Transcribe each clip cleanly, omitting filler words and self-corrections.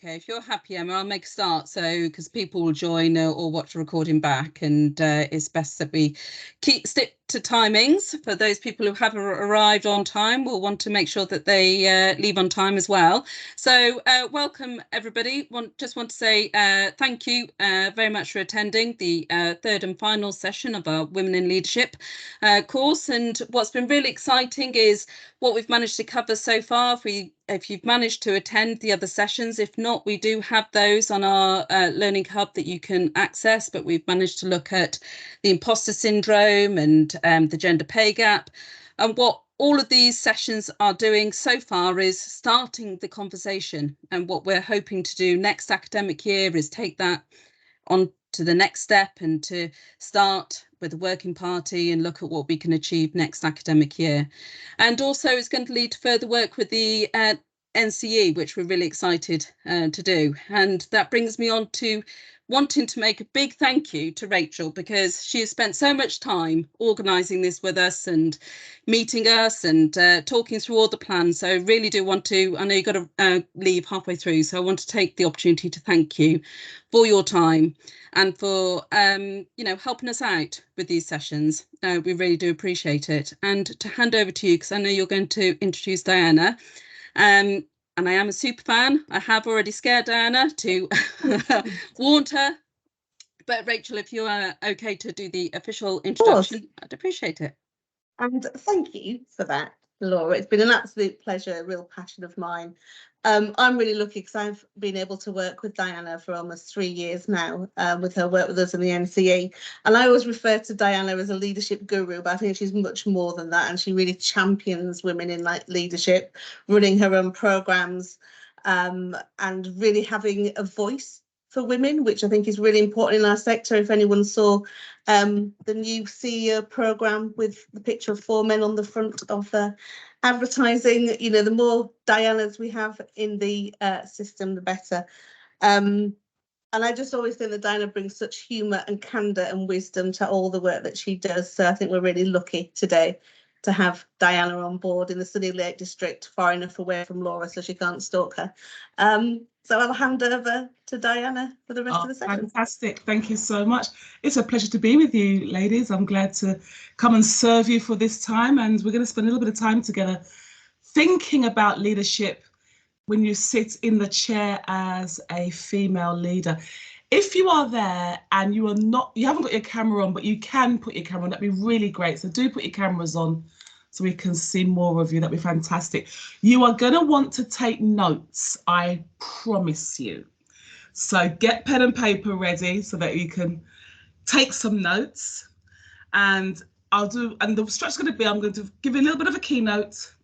Okay, if you're happy, Emma, I'll make a start. So, because people will join or watch the recording back, and it's best that we stick to timings. For those people who have arrived on time, we'll want to make sure that they leave on time as well. So, welcome everybody. Just want to say thank you very much for attending the third and final session of our Women in Leadership course. And what's been really exciting is what we've managed to cover so far. If you've managed to attend the other sessions, if not, we do have those on our Learning Hub that you can access, but we've managed to look at the imposter syndrome and the gender pay gap. And what all of these sessions are doing so far is starting the conversation. And what we're hoping to do next academic year is take that on to the next step and to start with the working party and look at what we can achieve next academic year. And also it's going to lead to further work with the NCE, which we're really excited to do. And that brings me on to wanting to make a big thank you to Rachel, because she has spent so much time organising this with us and meeting us and talking through all the plans. So I really do want to, I know you've got to leave halfway through, so I want to take the opportunity to thank you for your time and for helping us out with these sessions. We really do appreciate it. And to hand over to you, because I know you're going to introduce Diana. And I am a super fan. I have already scared Diana to warn her. But Rachel, if you are okay to do the official introduction, I'd appreciate it. And thank you for that, Laura. It's been an absolute pleasure, a real passion of mine. I'm really lucky because I've been able to work with Diana for almost 3 years now, with her work with us in the NCE. And I always refer to Diana as a leadership guru, but I think she's much more than that. And she really champions women in leadership, running her own programmes, and really having a voice for women, which I think is really important in our sector. If anyone saw the new CEO programme with the picture of 4 men on the front of the advertising, the more Dianas we have in the system, the better. And I just always think that Diana brings such humour and candour and wisdom to all the work that she does. So I think we're really lucky today to have Diana on board in the Sunny Lake District, far enough away from Laura so she can't stalk her. So I'll hand over to Diana for the rest of the session. Fantastic. Thank you so much. It's a pleasure to be with you, ladies. I'm glad to come and serve you for this time. And we're going to spend a little bit of time together thinking about leadership when you sit in the chair as a female leader. If you are there and you haven't got your camera on, but you can put your camera on, that'd be really great. So do put your cameras on so we can see more of you. That'd be fantastic. You are going to want to take notes, I promise you. So get pen and paper ready so that you can take some notes. And the structure's going to be, I'm going to give you a little bit of a keynote.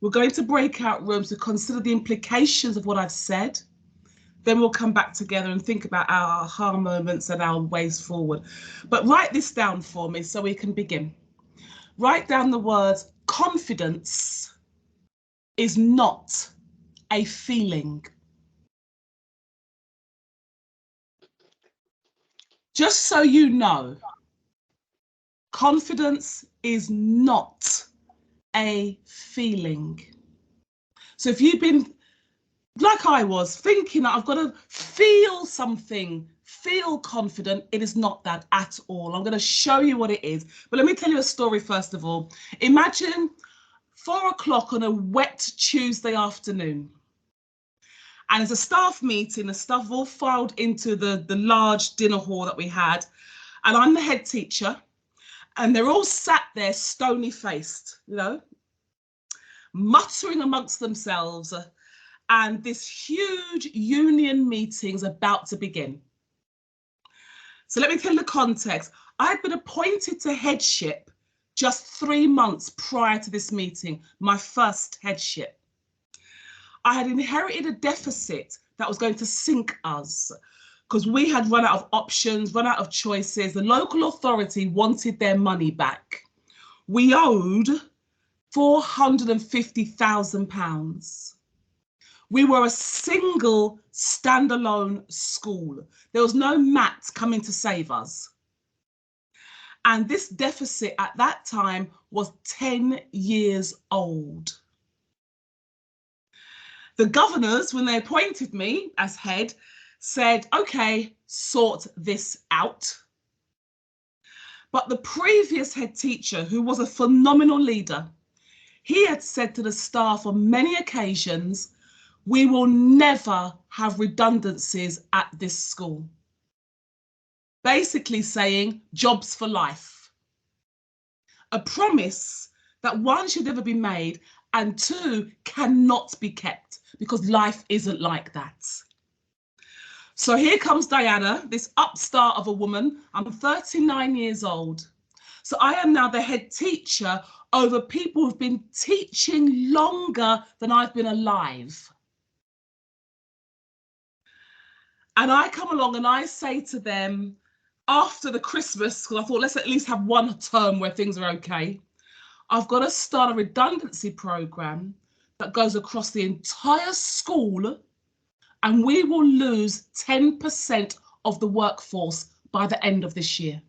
We're going to breakout rooms to consider the implications of what I've said. Then we'll come back together and think about our aha moments and our ways forward. But write this down for me so we can begin. Write down the words: confidence is not a feeling. Just so you know, confidence is not a feeling. So if you've been, like I was, thinking that I've got to feel something, feel confident, it is not that at all. I'm going to show you what it is. But let me tell you a story first of all. Imagine 4 o'clock on a wet Tuesday afternoon. And there's a staff meeting, the staff have all filed into the large dinner hall that we had. And I'm the head teacher. And they're all sat there stony-faced, muttering amongst themselves. And this huge union meeting's about to begin. So let me tell you the context. I'd been appointed to headship just 3 months prior to this meeting, my first headship. I had inherited a deficit that was going to sink us because we had run out of options, run out of choices. The local authority wanted their money back. We owed £450,000. We were a single standalone school. There was no MAT coming to save us. And this deficit at that time was 10 years old. The governors, when they appointed me as head, said, okay, sort this out. But the previous head teacher, who was a phenomenal leader, he had said to the staff on many occasions, we will never have redundancies at this school. Basically saying jobs for life. A promise that one should never be made and two cannot be kept because life isn't like that. So here comes Diana, this upstart of a woman. I'm 39 years old. So I am now the head teacher over people who've been teaching longer than I've been alive. And I come along and I say to them, after the Christmas, because I thought let's at least have one term where things are okay, I've got to start a redundancy program that goes across the entire school, and we will lose 10% of the workforce by the end of this year.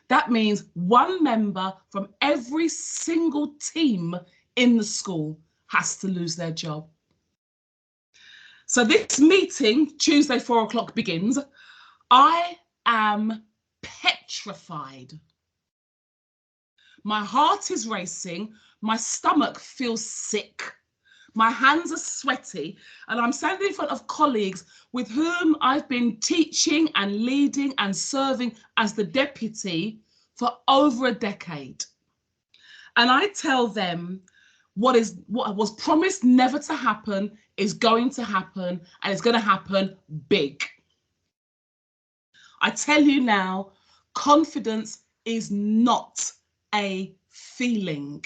That means one member from every single team in the school has to lose their job. So this meeting, Tuesday, 4 o'clock, begins. I am petrified. My heart is racing. My stomach feels sick. My hands are sweaty, and I'm standing in front of colleagues with whom I've been teaching and leading and serving as the deputy for over a decade. And I tell them what was promised never to happen is going to happen, and it's going to happen big. I tell you now, confidence is not a feeling,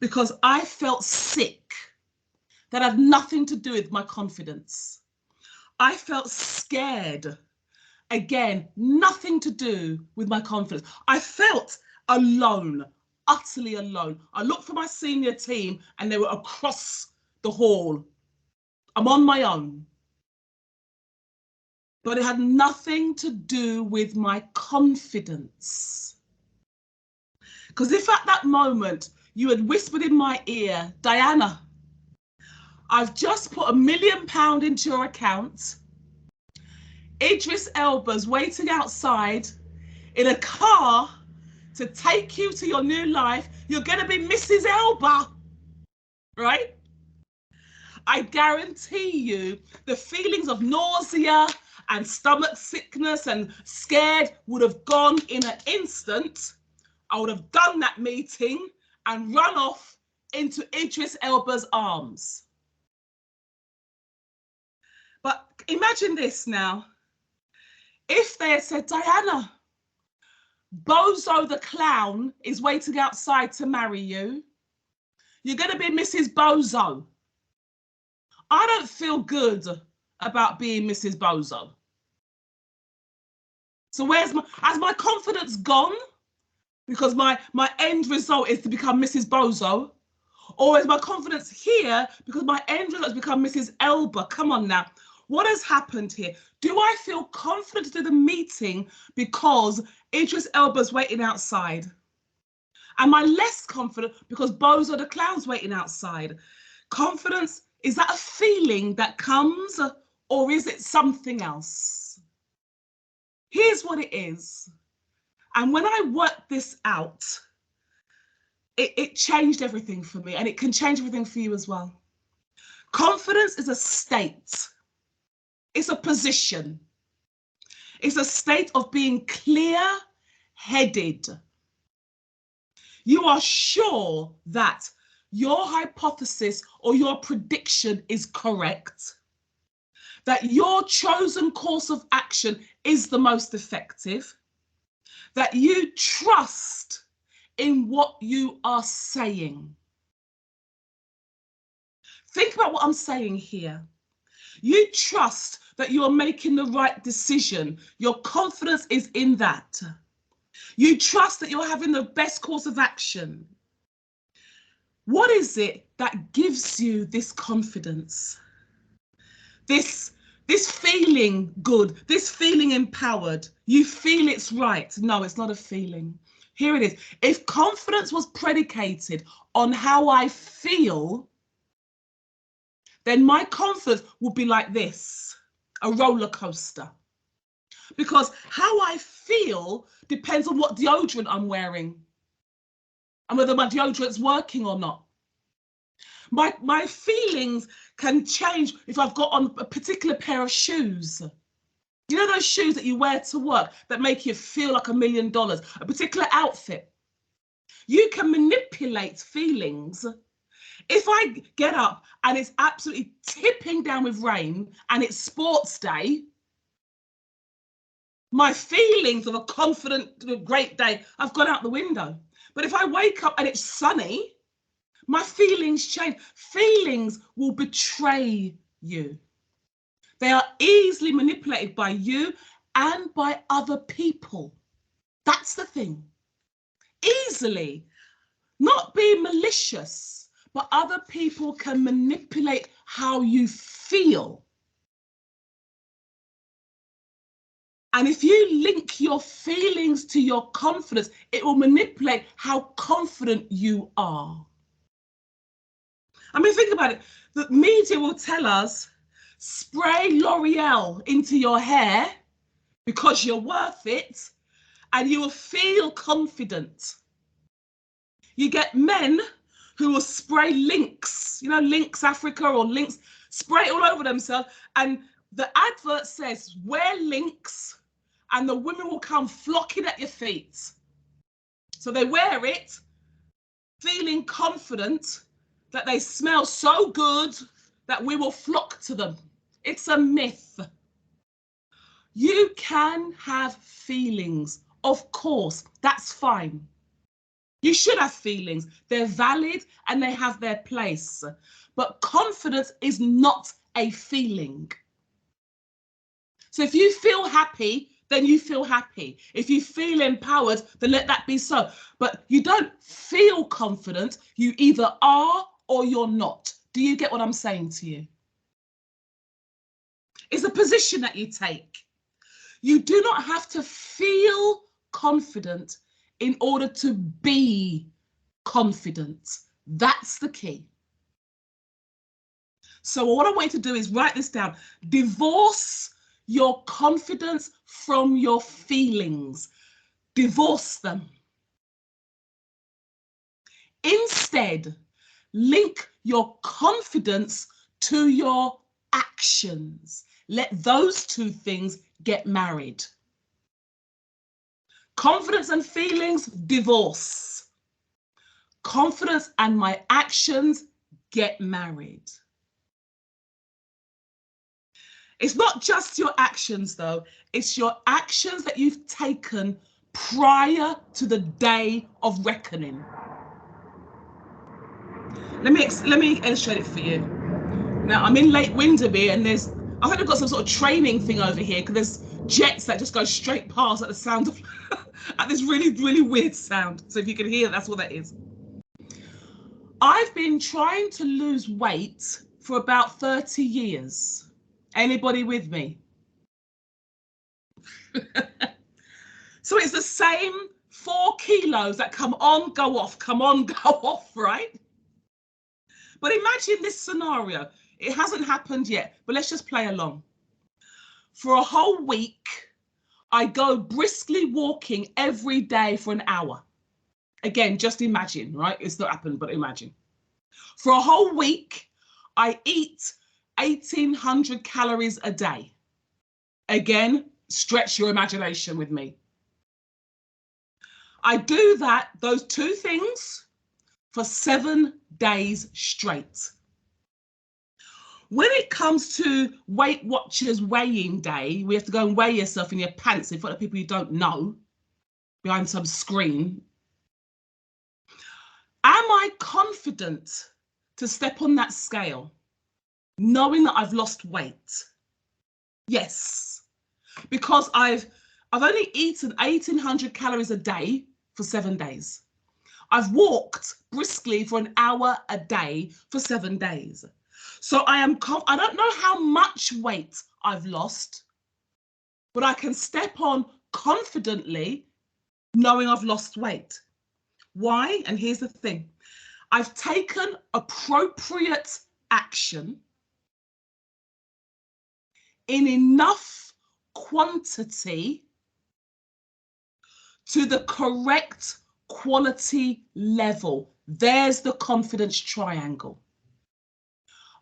because I felt sick. That had nothing to do with my confidence. I felt scared. Again, nothing to do with my confidence. I felt alone, utterly alone. I looked for my senior team and they were across the hall. I'm on my own. But it had nothing to do with my confidence. Because if at that moment you had whispered in my ear, Diana, I've just put £1 million into your account. Idris Elba's waiting outside in a car to take you to your new life. You're going to be Mrs. Elba, right? I guarantee you the feelings of nausea and stomach sickness and scared would have gone in an instant. I would have done that meeting and run off into Idris Elba's arms. But imagine this now. If they had said, Diana, Bozo the clown is waiting outside to marry you. You're going to be Mrs. Bozo. I don't feel good about being Mrs. Bozo. So has my confidence gone? Because my end result is to become Mrs. Bozo? Or is my confidence here because my end result has become Mrs. Elba? Come on now. What has happened here? Do I feel confident to do the meeting because Idris Elba's waiting outside? Am I less confident because Bozo the clown's waiting outside? Confidence, is that a feeling that comes, or is it something else? Here's what it is. And when I worked this out, it changed everything for me, and it can change everything for you as well. Confidence is a state. It's a position. It's a state of being clear-headed. You are sure that your hypothesis or your prediction is correct, that your chosen course of action is the most effective, that you trust in what you are saying. Think about what I'm saying here. You trust that you are making the right decision. Your confidence is in that. You trust that you're having the best course of action. What is it that gives you this confidence? This feeling good, this feeling empowered. You feel it's right. No, it's not a feeling. Here it is. If confidence was predicated on how I feel, then my confidence will be like this, a roller coaster. Because how I feel depends on what deodorant I'm wearing and whether my deodorant's working or not. My feelings can change if I've got on a particular pair of shoes. You know those shoes that you wear to work that make you feel like $1 million, a particular outfit? You can manipulate feelings. If I get up and it's absolutely tipping down with rain and it's sports day, my feelings of a confident, great day, I've gone out the window. But if I wake up and it's sunny, my feelings change. Feelings will betray you. They are easily manipulated by you and by other people. That's the thing. Easily. Not being malicious, but other people can manipulate how you feel. And if you link your feelings to your confidence, it will manipulate how confident you are. I mean, think about it. The media will tell us, spray L'Oreal into your hair because you're worth it, and you will feel confident. You get men who will spray Lynx, you know, Lynx Africa or Lynx, spray it all over themselves. And the advert says, wear Lynx, and the women will come flocking at your feet. So they wear it, feeling confident that they smell so good that we will flock to them. It's a myth. You can have feelings, of course, that's fine. You should have feelings. They're valid and they have their place. But confidence is not a feeling. So if you feel happy, then you feel happy. If you feel empowered, then let that be so. But you don't feel confident. You either are or you're not. Do you get what I'm saying to you? It's a position that you take. You do not have to feel confident in order to be confident. That's the key. So what I want you to do is write this down. Divorce your confidence from your feelings. Divorce them. Instead, link your confidence to your actions. Let those two things get married. Confidence and feelings, divorce. Confidence and my actions, get married. It's not just your actions though, it's your actions that you've taken prior to the day of reckoning. Let me illustrate it for you. Now I'm in Lake Windermere and I think I've got some sort of training thing over here because there's jets that just go straight past at the sound of at this really, really weird sound. So if you can hear, that's what that is. I've been trying to lose weight for about 30 years. Anybody with me? So it's the same 4 kilos that come on, go off, come on, go off, right? But imagine this scenario. It hasn't happened yet, but let's just play along. For a whole week, I go briskly walking every day for an hour. Again, just imagine, right? It's not happened, but imagine. For a whole week, I eat 1,800 calories a day. Again, stretch your imagination with me. I do those two things for 7 days straight. When it comes to Weight Watchers weighing day, we have to go and weigh yourself in your pants in front of people you don't know, behind some screen. Am I confident to step on that scale, knowing that I've lost weight? Yes, because I've only eaten 1,800 calories a day for 7 days. I've walked briskly for an hour a day for 7 days. So I don't know how much weight I've lost, but I can step on confidently knowing I've lost weight. Why? And here's the thing. I've taken appropriate action in enough quantity to the correct quality level. There's the confidence triangle.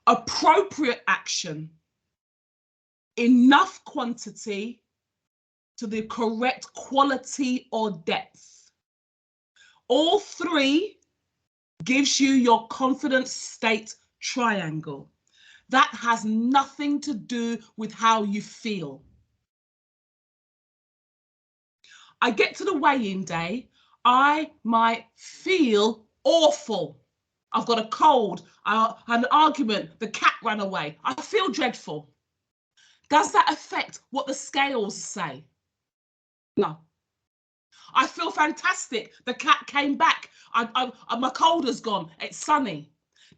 Appropriate action, enough quantity to the correct quality or depth. All three gives you your confidence state triangle. That has nothing to do with how you feel. I get to the weigh-in day, I might feel awful. I've got a cold, I had an argument, the cat ran away. I feel dreadful. Does that affect what the scales say? No. I feel fantastic. The cat came back. My cold has gone. It's sunny.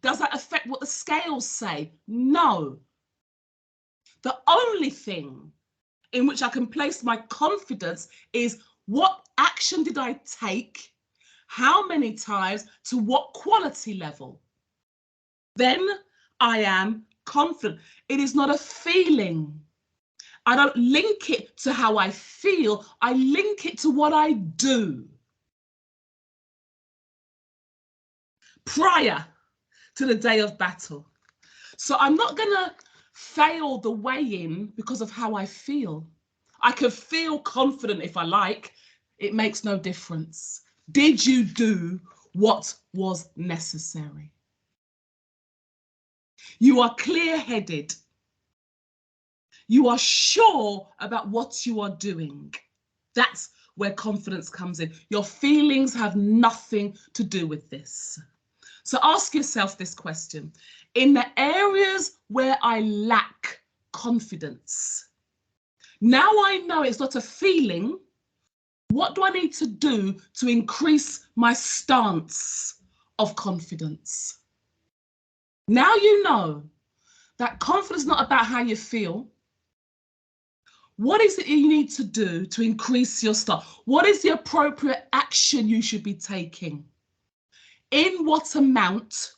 Does that affect what the scales say? No. The only thing in which I can place my confidence is what action did I take, how many times, to what quality level. Then I am confident. It is not a feeling. I don't link it to how I feel. I link it to what I do. Prior to the day of battle. So I'm not going to fail the weigh-in because of how I feel. I can feel confident if I like. It makes no difference. Did you do what was necessary? You are clear-headed. You are sure about what you are doing. That's where confidence comes in. Your feelings have nothing to do with this. So ask yourself this question. In the areas where I lack confidence, now I know it's not a feeling. What do I need to do to increase my stance of confidence? Now you know that confidence is not about how you feel. What is it you need to do to increase your stance? What is the appropriate action you should be taking? In what amount,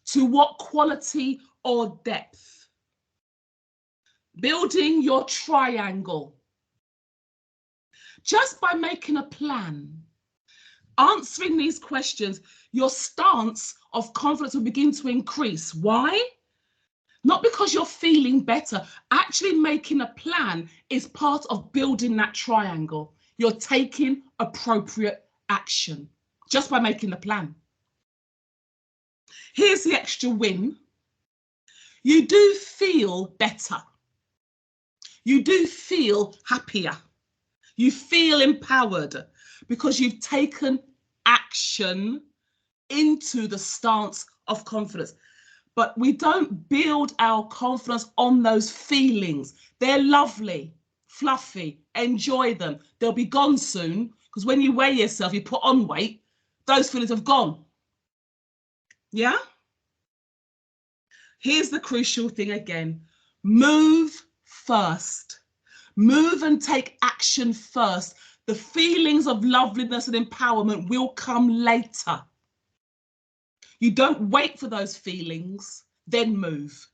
to what quality or depth? Building your triangle. Just by making a plan, answering these questions, your stance of confidence will begin to increase. Why? Not because you're feeling better. Actually making a plan is part of building that triangle. You're taking appropriate action just by making a plan. Here's the extra win. You do feel better. You do feel happier. You feel empowered because you've taken action into the stance of confidence. But we don't build our confidence on those feelings. They're lovely, fluffy, enjoy them. They'll be gone soon because when you weigh yourself, you put on weight, those feelings have gone. Yeah? Here's the crucial thing again. Move first. Move and take action first. The feelings of loveliness and empowerment will come later. You don't wait for those feelings, then move.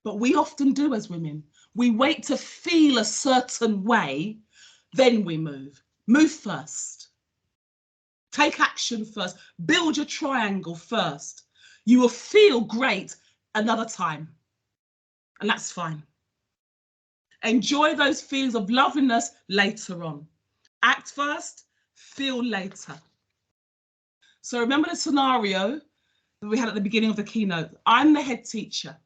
But we often do as women. We wait to feel a certain way, then we move. Move first. Take action first. Build your triangle first. You will feel great another time. And that's fine. Enjoy those feelings of loveliness later on. Act first, feel later. So remember the scenario that we had at the beginning of the keynote. I'm the head teacher.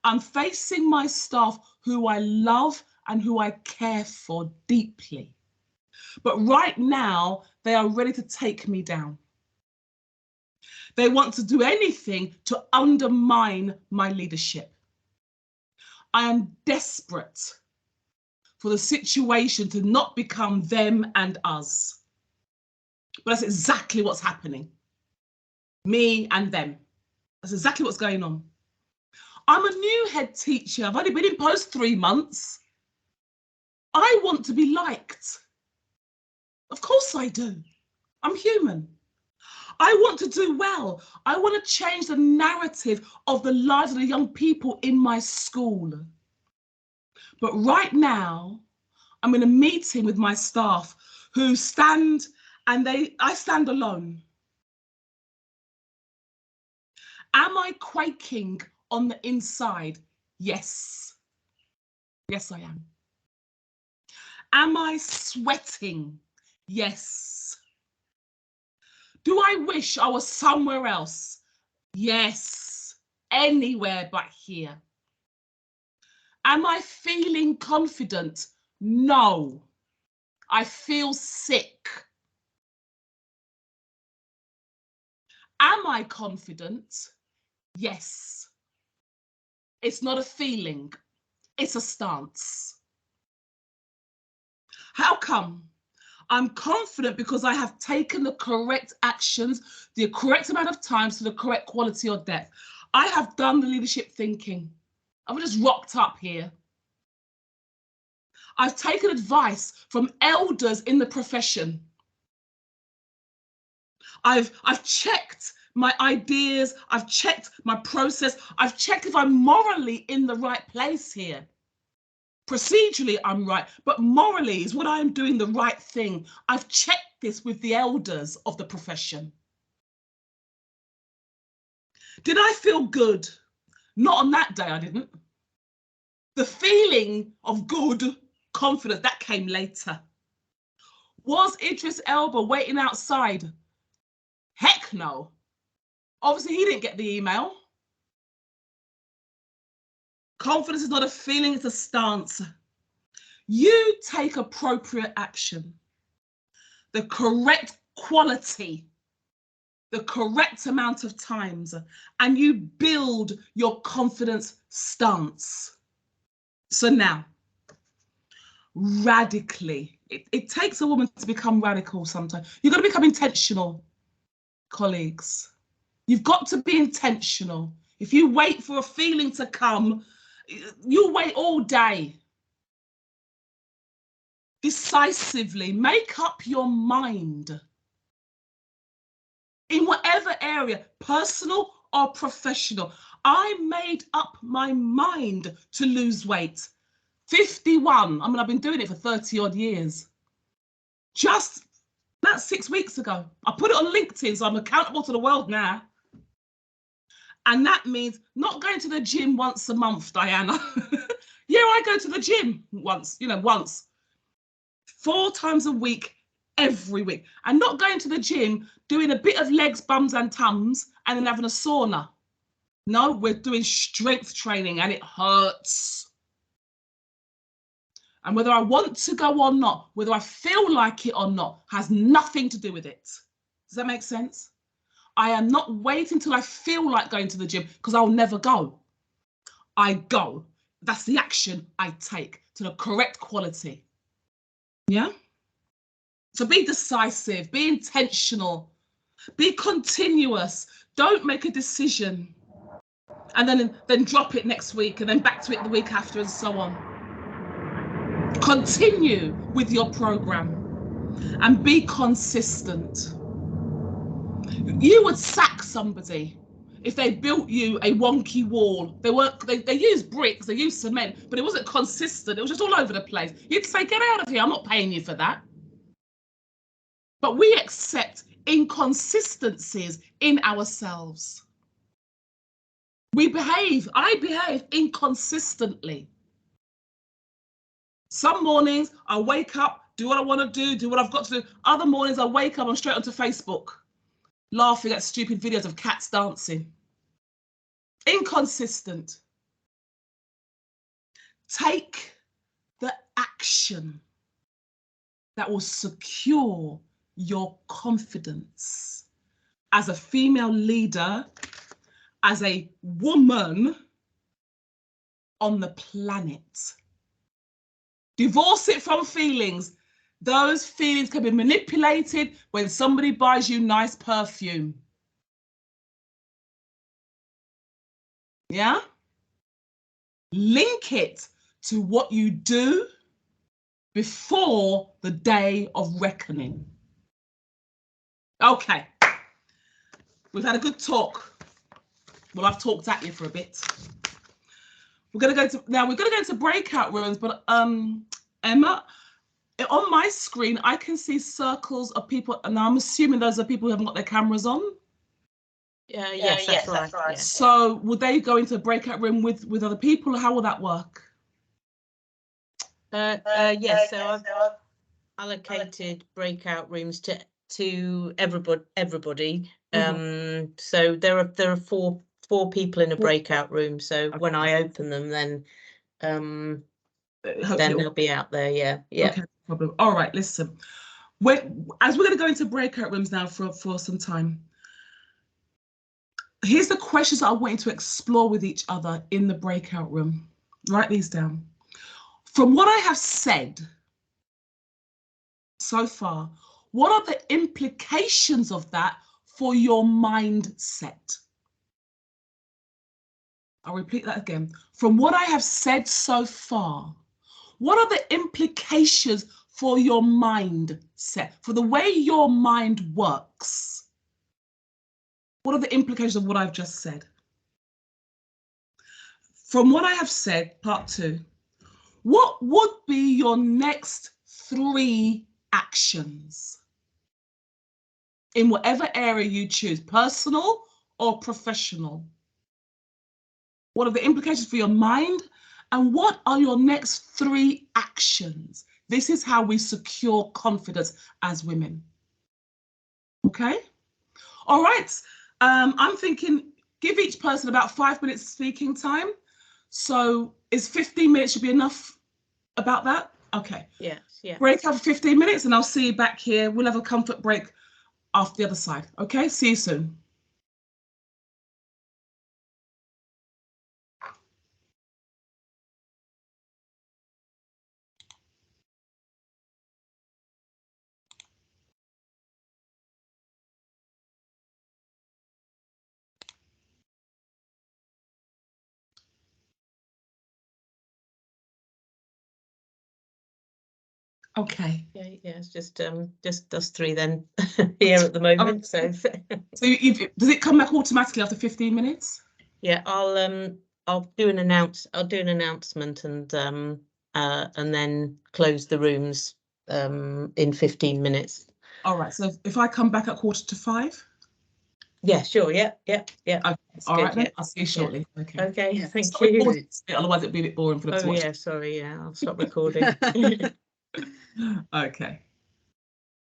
I'm facing my staff who I love and who I care for deeply. But right now, they are ready to take me down. They want to do anything to undermine my leadership. I am desperate for the situation to not become them and us. But that's exactly what's happening. Me and them. That's exactly what's going on. I'm a new head teacher. I've only been in post 3 months. I want to be liked. Of course I do. I'm human. I want to do well. I want to change the narrative of the lives of the young people in my school. But right now, I'm in a meeting with my staff who stand, and I stand alone. Am I quaking on the inside? Yes. Yes, I am. Am I sweating? Yes. Do I wish I was somewhere else? Yes. Anywhere but here. Am I feeling confident? No. I feel sick. Am I confident? Yes. It's not a feeling, it's a stance. How come? I'm confident because I have taken the correct actions, the correct amount of times to the correct quality or depth. I have done the leadership thinking. I've just rocked up here. I've taken advice from elders in the profession. I've checked my ideas, I've checked my process, I've checked if I'm morally in the right place here. Procedurally, I'm right, but morally is what I'm doing the right thing. I've checked this with the elders of the profession. Did I feel good? Not on that day, I didn't. The feeling of good, confidence, that came later. Was Idris Elba waiting outside? Heck no. Obviously, he didn't get the email. Confidence is not a feeling, it's a stance. You take appropriate action, the correct quality, the correct amount of times, and you build your confidence stance. So now, radically, it takes a woman to become radical sometimes. You've got to become intentional, colleagues. You've got to be intentional. If you wait for a feeling to come, you'll wait all day. Decisively, make up your mind. In whatever area, personal or professional, I made up my mind to lose weight. 51, I mean, I've been doing it for 30 odd years. Just that's 6 weeks ago. I put it on LinkedIn, so I'm accountable to the world now. And that means not going to the gym once a month, Diana. Yeah, I go to the gym once. 4 times a week, every week. And not going to the gym, doing a bit of legs, bums and tums, and then having a sauna. No, we're doing strength training and it hurts. And whether I want to go or not, whether I feel like it or not, has nothing to do with it. Does that make sense? I am not waiting till I feel like going to the gym because I'll never go. I go. That's the action I take to the correct quality. Yeah? So be decisive, be intentional, be continuous. Don't make a decision and then drop it next week and then back to it the week after and so on. Continue with your program and be consistent. You would sack somebody if they built you a wonky wall. They used bricks, they used cement, but it wasn't consistent. It was just all over the place. You'd say, get out of here, I'm not paying you for that. But we accept inconsistencies in ourselves. I behave inconsistently. Some mornings I wake up, do what I want to do what I've got to do. Other mornings I wake up, I'm straight onto Facebook, laughing at stupid videos of cats dancing. Inconsistent. Take the action that will secure your confidence as a female leader, as a woman on the planet. Divorce it from feelings. Those feelings can be manipulated when somebody buys you nice perfume. Yeah? Link it to what you do before the day of reckoning. Okay. We've had a good talk. Well, I've talked at you for a bit. We're going to go into breakout rooms, but Emma, on my screen, I can see circles of people, and I'm assuming those are people who haven't got their cameras on. Yes, that's right. Yeah. So would they go into a breakout room with other people, or how will that work? Yes, so I've allocated breakout rooms to everybody. So there are four people in a breakout room. So when I open them, then they'll be out there. Yeah. Okay, no problem. All right, listen. As we're going to go into breakout rooms now for some time, here's the questions that I want you to explore with each other in the breakout room. Write these down. From what I have said so far, what are the implications of that for your mindset? I'll repeat that again. From what I have said so far, what are the implications for your mindset, for the way your mind works? What are the implications of what I've just said? From what I have said, part 2, what would be your next 3 actions in whatever area you choose, personal or professional? What are the implications for your mind? And what are your next 3 actions? This is how we secure confidence as women. Okay? All right. I'm thinking give each person about 5 minutes speaking time. So is 15 minutes should be enough about that? Okay. Yes, yeah. Break up for 15 minutes and I'll see you back here. We'll have a comfort break after the other side. Okay, see you soon. Okay. Yeah, it's just us 3 then here at the moment. So does it come back automatically after 15 minutes? Yeah, I'll do an announcement and then close the rooms in 15 minutes. All right. So if I come back at 4:45? Yeah, sure. Yeah. Okay. All right, then. I'll see you shortly. Yeah. Okay. Okay. Thank you. Otherwise, it'd be a bit boring for them to watch. Yeah. Sorry. Yeah, I'll stop recording. Okay.